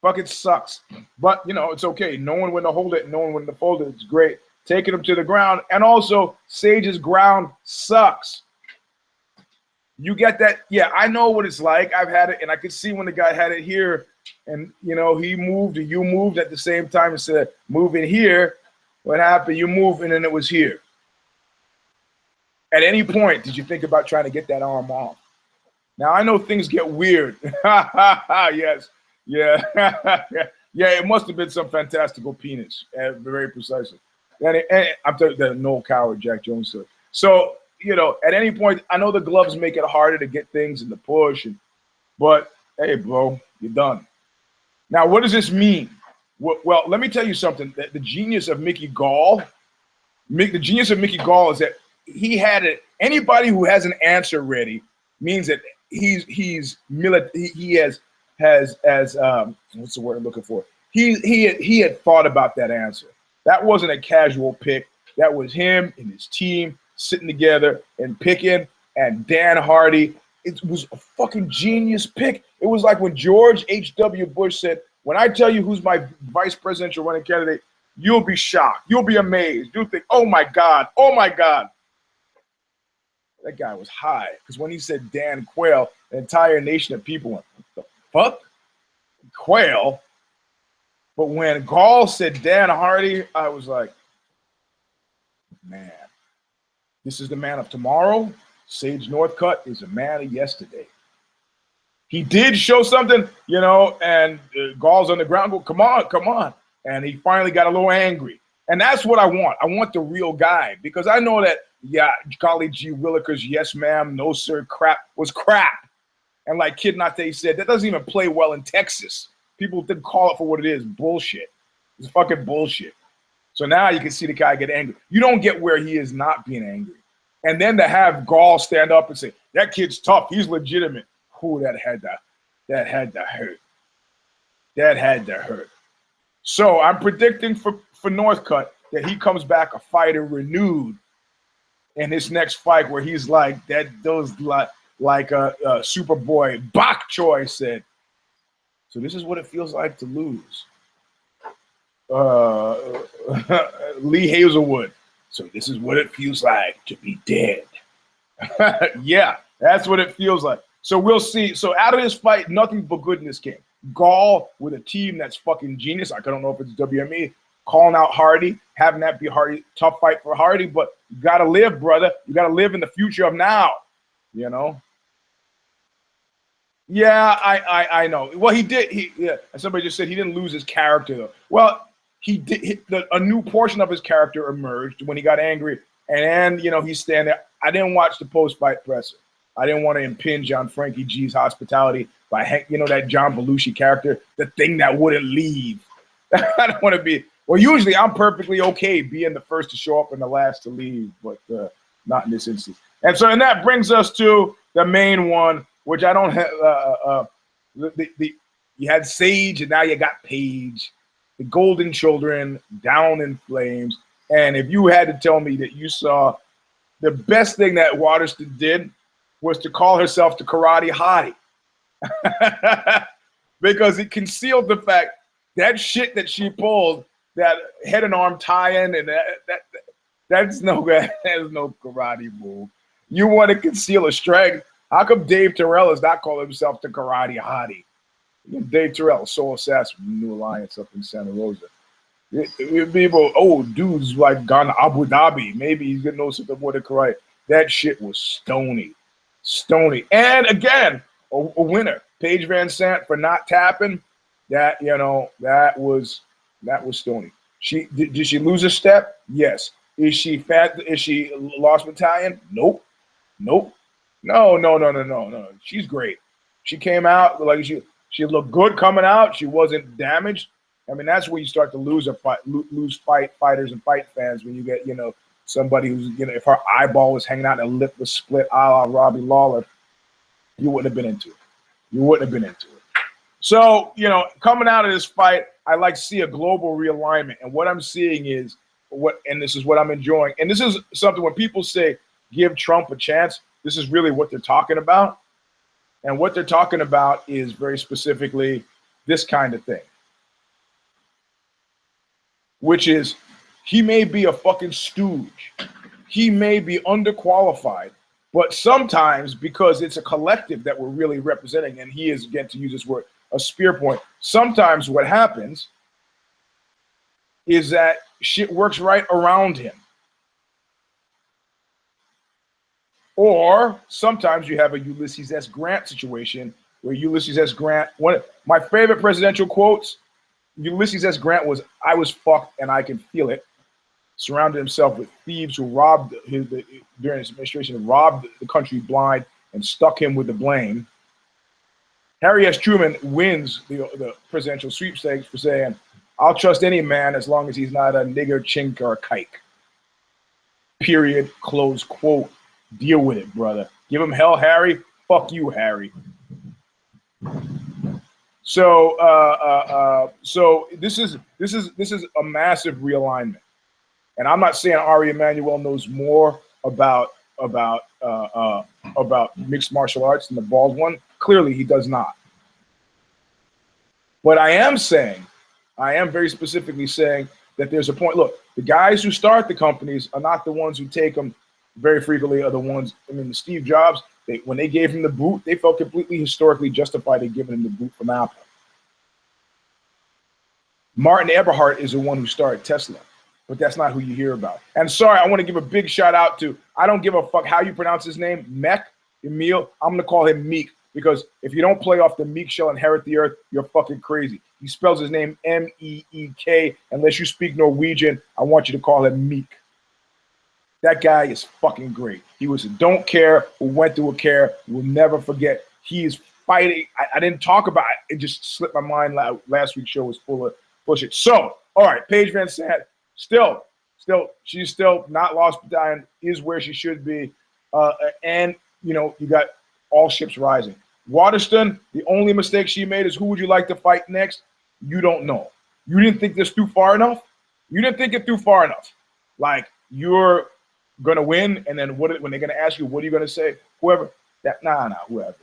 Fucking sucks. But, you know, it's okay. No one went to hold it. No one went to fold it. It's great. Taking him to the ground. And also, Sage's ground sucks. You get that? Yeah, I know what it's like. I've had it, and I could see when the guy had it here, and, you know, he moved, and you moved at the same time and said, move in here. What happened? You moved, and then it was here. At any point, did you think about trying to get that arm off? Now, I know things get weird. Yes. Yeah. Yeah, it must have been some fantastical penis, very precisely. And I'm talking the Noel Coward, Jack Jones said. So, you know, at any point, I know the gloves make it harder to get things in the push, but hey, bro, you're done. Now, what does this mean? Well, let me tell you something. The genius of Mickey Gall, is that he had it. Anybody who has an answer ready means that he has what's the word I'm looking for? He had thought about that answer. That wasn't a casual pick. That was him and his team sitting together and picking, and Dan Hardy. It was a fucking genius pick. It was like when George H.W. Bush said, when I tell you who's my vice presidential running candidate, you'll be shocked. You'll be amazed. You'll think, oh my God, oh my God. That guy was high, because when he said Dan Quayle, the entire nation of people went, what the fuck? Quayle? But when Gall said Dan Hardy, I was like, man, this is the man of tomorrow. Sage Northcut is a man of yesterday. He did show something, you know, and Gall's on the ground, go, come on, come on. And he finally got a little angry. And that's what I want. I want the real guy, because I know that, yeah, Golly G. Willikers, yes, ma'am, no, sir, crap was crap. And like Kid Nate said, that doesn't even play well in Texas. People didn't call it for what it is, bullshit. It's fucking bullshit. So now you can see the guy get angry. You don't get where he is not being angry. And then to have Gall stand up and say, that kid's tough, he's legitimate. Ooh, that had to hurt. That had to hurt. So I'm predicting for Northcut that he comes back a fighter renewed in his next fight, where he's like like Superboy Bok Choy said. So this is what it feels like to lose. Lee Hazelwood. So this is what it feels like to be dead. Yeah, that's what it feels like. So we'll see. So out of this fight, nothing but goodness came. Gall with a team that's fucking genius. I don't know if it's WME, calling out Hardy, having that be Hardy, tough fight for Hardy, but you got to live, brother. You got to live in the future of now, you know? Yeah, I know. Well, he did. Yeah. Somebody just said he didn't lose his character, though. Well, he did. A new portion of his character emerged when he got angry, and you know, he's standing there. I didn't watch the post-fight presser. I didn't want to impinge on Frankie G's hospitality by, you know, that John Belushi character, the thing that wouldn't leave. I don't want to be. Well, usually I'm perfectly okay being the first to show up and the last to leave, but not in this instance. And so, and that brings us to the main one, which I don't have. You had Sage, and now you got Paige, the Golden Children, down in flames. And if you had to tell me that you saw the best thing that Waterston did was to call herself the Karate Hottie, because it concealed the fact that shit that she pulled, that head and arm tie-in, and that's no karate move. You want to conceal a strength. How come Dave Terrell has not called himself the Karate Hottie? Dave Terrell, Soul Assassin from the New Alliance up in Santa Rosa. People, oh, dude's like gone to Abu Dhabi. Maybe he's gonna know something more than correct. That shit was stony. Stony. And again, a winner. Paige Van Sant for not tapping. That, you know, that was stony. Did she lose a step? Yes. Is she fat? Is she lost battalion? Nope. Nope. No. She's great. She came out like she looked good coming out. She wasn't damaged. I mean, that's where you start to lose fighters and fight fans, when you get, you know, somebody who's, you know, if her eyeball was hanging out and her lip was split, a la Robbie Lawler, you wouldn't have been into it. You wouldn't have been into it. So, you know, coming out of this fight, I like to see a global realignment. And what I'm seeing is and this is what I'm enjoying. And this is something when people say, give Trump a chance, this is really what they're talking about. And what they're talking about is very specifically this kind of thing, which is he may be a fucking stooge. He may be underqualified, but sometimes, because it's a collective that we're really representing, and he is, again, to use this word, a spear point, sometimes what happens is that shit works right around him. Or sometimes you have a Ulysses S. Grant situation where Ulysses S. Grant, one of my favorite presidential quotes, Ulysses S. Grant was, "I was fucked and I can feel it." Surrounded himself with thieves who robbed during his administration, robbed the country blind and stuck him with the blame. Harry S. Truman wins the presidential sweepstakes for saying, "I'll trust any man as long as he's not a nigger, chink, or a kike." Period. Close quote. Deal with it, brother. Give him hell, Harry. Fuck you, Harry. So, so this is a massive realignment, and I'm not saying Ari Emanuel knows more about mixed martial arts than the bald one. Clearly, he does not. But I am very specifically saying that there's a point. Look, the guys who start the companies are not the ones who take them. Very frequently are the ones. I mean, Steve Jobs, when they gave him the boot, they felt completely historically justified in giving him the boot from Apple. Martin Eberhard is the one who started Tesla, but that's not who you hear about. And sorry, I want to give a big shout out to, I don't give a fuck how you pronounce his name, Emil. I'm going to call him Meek, because if you don't play off the meek shall inherit the earth, you're fucking crazy. He spells his name M-E-E-K. Unless you speak Norwegian, I want you to call him Meek. That guy is fucking great. He was a don't care who went through a care. We'll never forget. He is fighting. I didn't talk about it. It just slipped my mind. Last week's show was full of bullshit. So, all right, Paige Van Sant, still, she's still not lost battalion, is where she should be. And, you know, you got all ships rising. Waterston, the only mistake she made is, who would you like to fight next? You don't know. You didn't think this through far enough? You didn't think it through far enough. Like, you're going to win, and then when they're going to ask you, what are you going to say? Whoever. Whoever.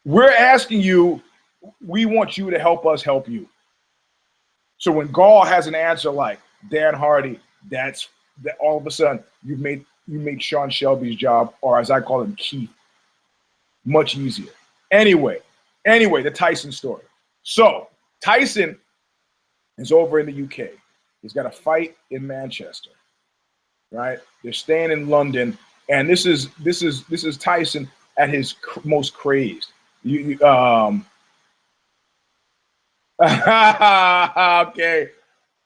We're asking you, we want you to help us help you. So when Gall has an answer like Dan Hardy, that all of a sudden you made Sean Shelby's job, or as I call him, Keith, much easier. Anyway, the Tyson story. So Tyson is over in the UK. He's got a fight in Manchester. Right? They're staying in London, and this is Tyson at his most crazed. Okay.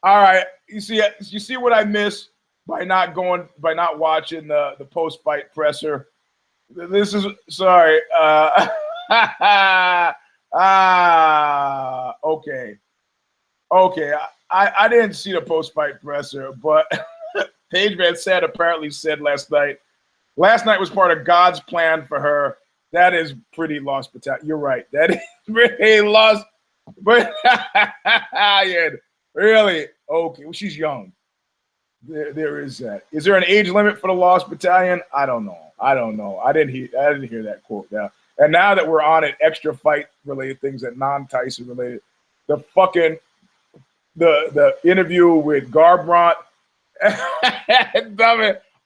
All right. You see what I miss by not watching the post-fight presser. This is sorry. Okay. I didn't see the post-fight presser, but Paige Van Sant apparently said last night was part of God's plan for her. That is pretty lost battalion. You're right. That is pretty lost. But yeah, really? Okay. Well, she's young. There is that. Is there an age limit for the lost battalion? I don't know. I didn't hear that quote now. And now that we're on it, extra fight related things that non-Tyson related. The fucking the interview with Garbrandt.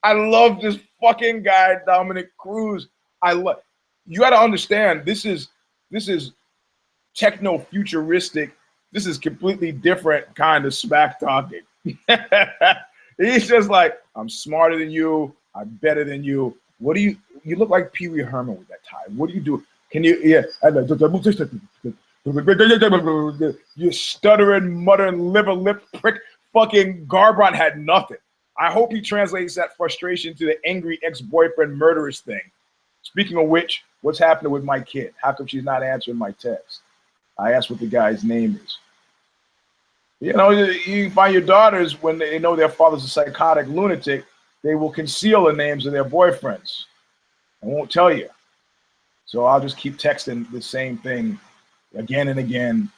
I love this fucking guy, Dominic Cruz. You got to understand, this is techno-futuristic. This is completely different kind of smack talking. He's just like, I'm smarter than you. I'm better than you. What do you look like Pee Wee Herman with that tie. What do you do? Can you, yeah. You stuttering, muttering, liver lip prick. Fucking Garbrandt had nothing. I hope he translates that frustration to the angry ex-boyfriend murderous thing. Speaking of which, what's happening with my kid? How come she's not answering my text? I asked what the guy's name is. You know, you find your daughters, when they know their father's a psychotic lunatic, they will conceal the names of their boyfriends. I won't tell you. So I'll just keep texting the same thing again and again.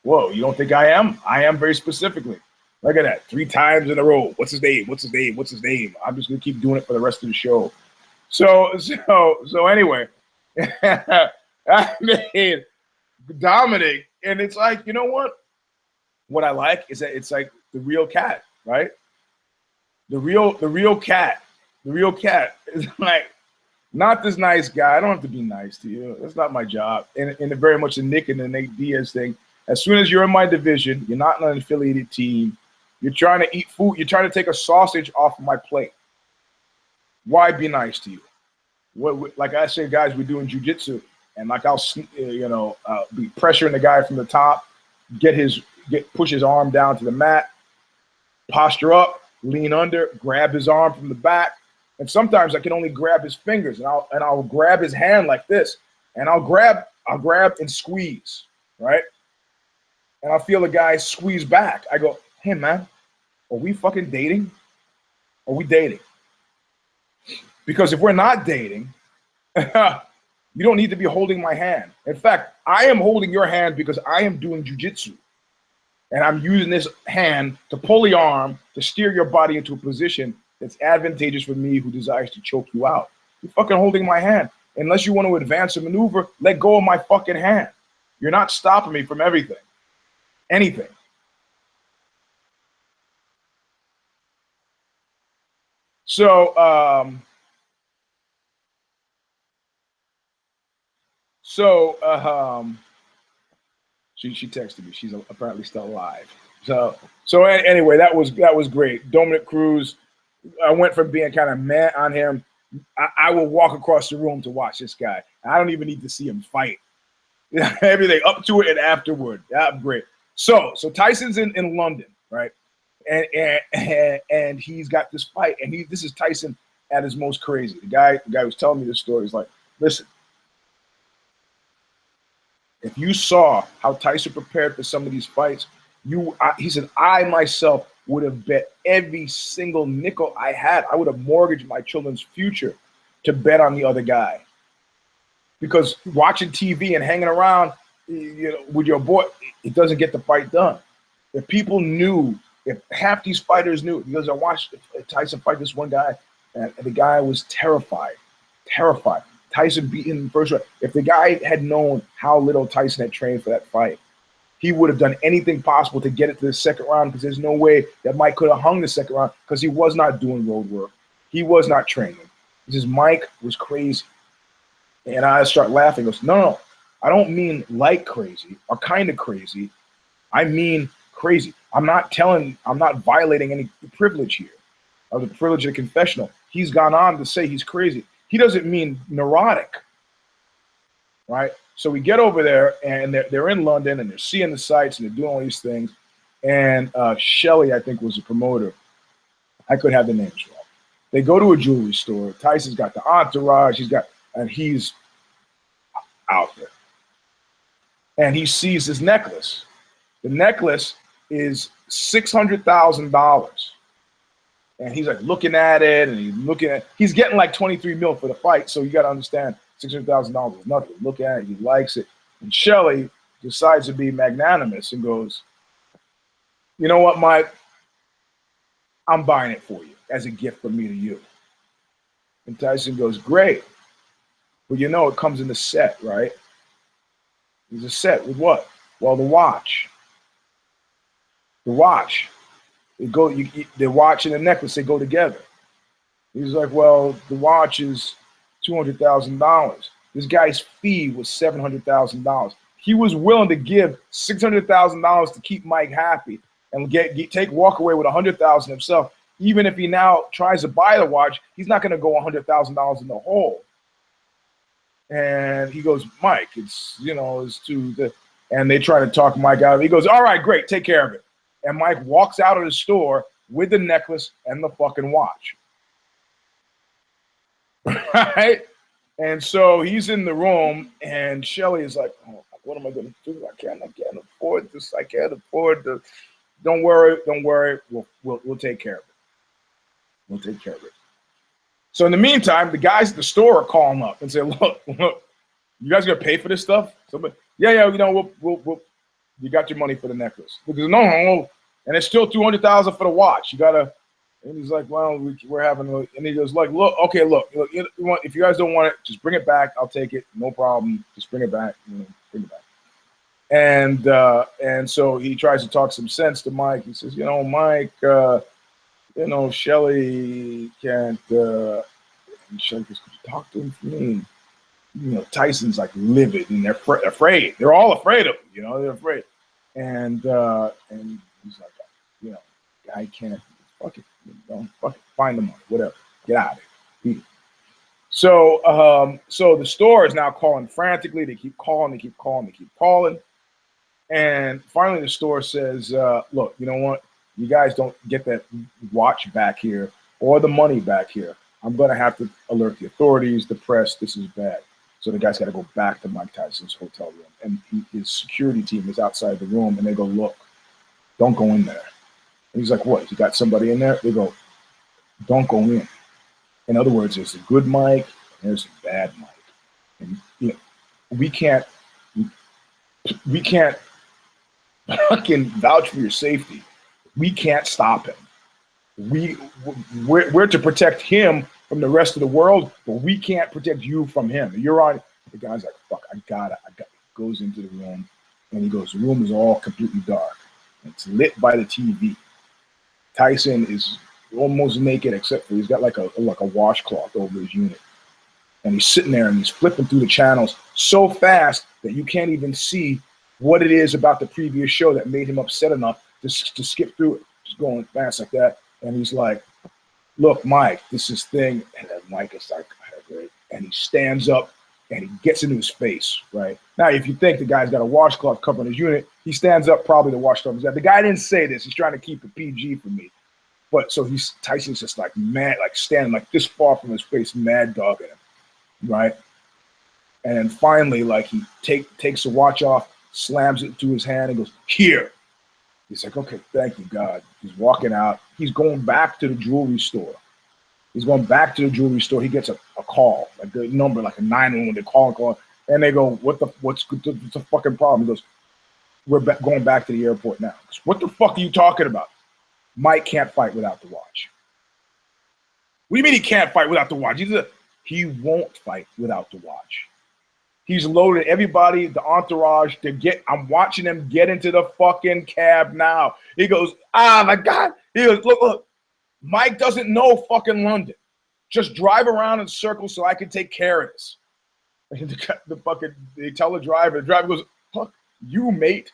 Whoa, you don't think I am? I am very specifically. Look at that, 3 times in a row. What's his name? What's his name? What's his name? I'm just gonna keep doing it for the rest of the show. So anyway, I mean, Dominic, and it's like, you know what? What I like is that it's like the real cat, right? The real cat is like not this nice guy. I don't have to be nice to you. That's not my job. And very much the Nick and the Nate Diaz thing. As soon as you're in my division, you're not an affiliated team. You're trying to eat food. You're trying to take a sausage off of my plate. Why be nice to you? Like I say, guys, we're doing jujitsu, and like I'll be pressuring the guy from the top, push his arm down to the mat, posture up, lean under, grab his arm from the back, and sometimes I can only grab his fingers, and I'll grab his hand like this, and I'll grab and squeeze, right? And I'll feel the guy squeeze back. I go, hey man, are we fucking dating? Are we dating? Because if we're not dating, you don't need to be holding my hand. In fact, I am holding your hand because I am doing jujitsu. And I'm using this hand to pull the arm to steer your body into a position that's advantageous for me who desires to choke you out. You're fucking holding my hand. Unless you want to advance a maneuver, let go of my fucking hand. You're not stopping me from everything. Anything. So, she texted me. She's apparently still alive. So anyway, that was great. Dominic Cruz, I went from being kind of mad on him. I will walk across the room to watch this guy. I don't even need to see him fight. Everything up to it and afterward. That's great. So Tyson's in London, right? And he's got this fight, and this is Tyson at his most crazy. The guy was telling me this story. He's like, listen, if you saw how Tyson prepared for some of these fights, he said, I myself would have bet every single nickel I had. I would have mortgaged my children's future to bet on the other guy. Because watching TV and hanging around, with your boy, it doesn't get the fight done. If people knew, if half these fighters knew, because I watched Tyson fight this one guy, and the guy was terrified. Tyson beat him in the first round. If the guy had known how little Tyson had trained for that fight, he would have done anything possible to get it to the second round, because there's no way that Mike could have hung the second round, because he was not doing road work. He was not training. Because Mike was crazy. And I start laughing. He goes, no, I don't mean like crazy or kind of crazy. I mean crazy. I'm not violating any privilege here, or the privilege of the confessional. He's gone on to say he's crazy. He doesn't mean neurotic, right? So we get over there, and they're in London, and they're seeing the sights, and they're doing all these things. And Shelley, I think, was the promoter. I could have the names wrong. They go to a jewelry store. Tyson's got the entourage. He's out there. And he sees this necklace. The necklace is $600,000. And he's like looking at it, and he's getting like 23 mil for the fight. So you got to understand, $600,000 is nothing. Look at it, he likes it. And Shelley decides to be magnanimous and goes, you know what, Mike? I'm buying it for you as a gift from me to you. And Tyson goes, great. Well, it comes in the set, right? There's a set with what? Well, the watch. The watch. The watch and the necklace, they go together. He's like, well, the watch is $200,000. This guy's fee was $700,000. he was willing to give $600,000 to keep Mike happy and walk away with $100,000 himself. Even if he now tries to buy the watch, he's not going to go $100,000 in the hole. And he goes, Mike, it's to the, and they try to talk Mike out of it. He goes, all right, great, take care of it. And Mike walks out of the store with the necklace and the fucking watch. Right? And so he's in the room, and Shelly is like, oh, what am I going to do? I can't afford this. I can't afford this. Don't worry. We'll take care of it. We'll take care of it. So in the meantime, the guys at the store are calling up and say, look, you guys gonna pay for this stuff? Somebody, yeah, we'll you got your money for the necklace. Because no, and it's still $200,000 for the watch. You gotta. And he's like, well, we're having, and he goes, like, look, if you guys don't want it, just bring it back. I'll take it, no problem. Just bring it back. Bring it back. And so he tries to talk some sense to Mike. He says, Mike, Shelly can't. And Shelly goes, could you talk to him for me? Tyson's like livid, and they're afraid. They're all afraid of him. They're afraid. And he's like, I can't. Fuck it. Fuck it. Find the money. Whatever. Get out of here. So the store is now calling frantically. They keep calling. And finally the store says, look, you know what? You guys don't get that watch back here or the money back here. I'm going to have to alert the authorities, the press. This is bad. So the guy's got to go back to Mike Tyson's hotel room. And his security team is outside the room. And they go, look, don't go in there. And he's like, what? You got somebody in there? They go, don't go in. In other words, there's a good Mike and there's a bad Mike. And we can't fucking vouch for your safety. We can't stop him. We're to protect him from the rest of the world, but we can't protect you from him. You're on. The guy's like, fuck, I got it. Goes into the room, and he goes, the room is all completely dark. It's lit by the TV. Tyson is almost naked, except for he's got like a washcloth over his unit. And he's sitting there and he's flipping through the channels so fast that you can't even see what it is about the previous show that made him upset enough to skip through it. Just going fast like that. And he's like, look, Mike, this is thing. And then Mike is like, and he stands up and he gets into his face, right? Now, if you think the guy's got a washcloth covering his unit, he stands up probably to wash off his head. The guy didn't say this. He's trying to keep it PG for me. But so Tyson's just like mad, like standing like this far from his face, mad dogging him, right? And then finally, like he takes the watch off, slams it to his hand and goes, here. He's like, okay, thank you, God. He's walking out. He's going back to the jewelry store. He gets a call, like the number, like a 911. They call, and they go, what's the fucking problem? He goes, we're going back to the airport now. Goes, what the fuck are you talking about? Mike can't fight without the watch. What do you mean he can't fight without the watch? He won't fight without the watch. He's loaded everybody, the entourage, I'm watching them get into the fucking cab now. He goes, my God. He goes, look, Mike doesn't know fucking London. Just drive around in circles so I can take care of this. And they tell the driver goes, fuck you, mate.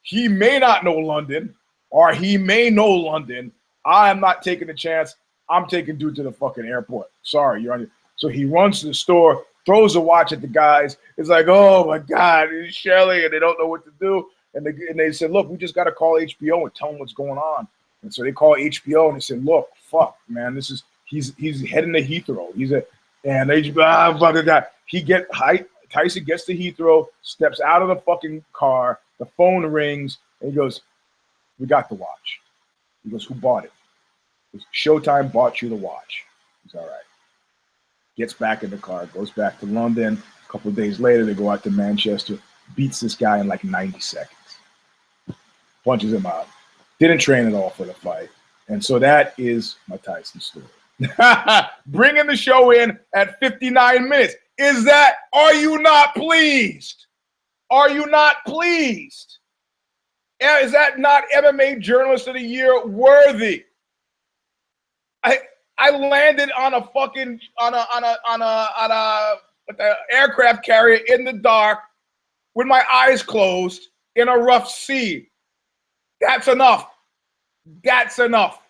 He may not know London, or he may know London. I am not taking a chance. I'm taking dude to the fucking airport. Sorry, you're on it. So he runs to the store, throws a watch at the guys. It's like, oh my God, it's Shelly, and they don't know what to do. And they said, look, we just got to call HBO and tell them what's going on. And so they call HBO and they said, look, fuck, man, he's heading to Heathrow. Tyson gets to Heathrow, steps out of the fucking car, the phone rings, and he goes, we got the watch. He goes, who bought it? He goes, Showtime bought you the watch. He's all right. Gets back in the car, goes back to London. A couple of days later, they go out to Manchester, beats this guy in like 90 seconds. Punches him out. Didn't train at all for the fight. And so that is my Tyson story. Bringing the show in at 59 minutes. Are you not pleased? Are you not pleased? Is that not MMA Journalist of the Year worthy? I landed on a fucking on a aircraft carrier in the dark, with my eyes closed in a rough sea. That's enough. That's enough.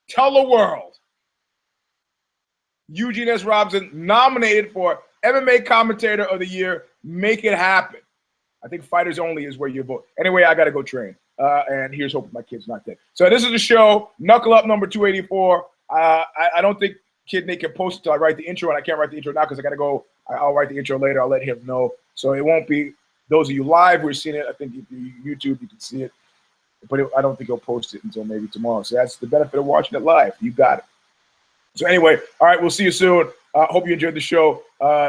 Tell the world. Eugene S. Robinson nominated for MMA Commentator of the Year. Make it happen. I think Fighters Only is where you vote. Anyway, I got to go train. And here's hoping my kid's not dead. So this is the show, Knuckle Up number 284. I don't think Kid Nate can post it until I write the intro, and I can't write the intro now because I got to go. I'll write the intro later. I'll let him know. So it won't be those of you live who are seeing it. I think if you YouTube, you can see it. But I don't think he'll post it until maybe tomorrow. So that's the benefit of watching it live. You got it. So anyway, all right, we'll see you soon. Hope you enjoyed the show.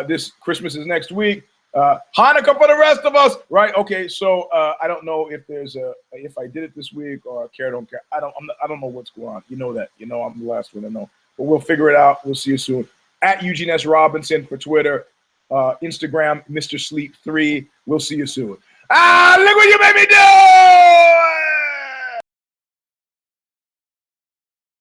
This Christmas is next week. Hanukkah for the rest of us, right? Okay, so I don't know if there's if I did it this week or care don't care. I don't know what's going on. You know that. You know I'm the last one to know. But we'll figure it out. We'll see you soon. At Eugene S. Robinson for Twitter, Instagram, Mr. Sleep 3. We'll see you soon. Look what you made me do!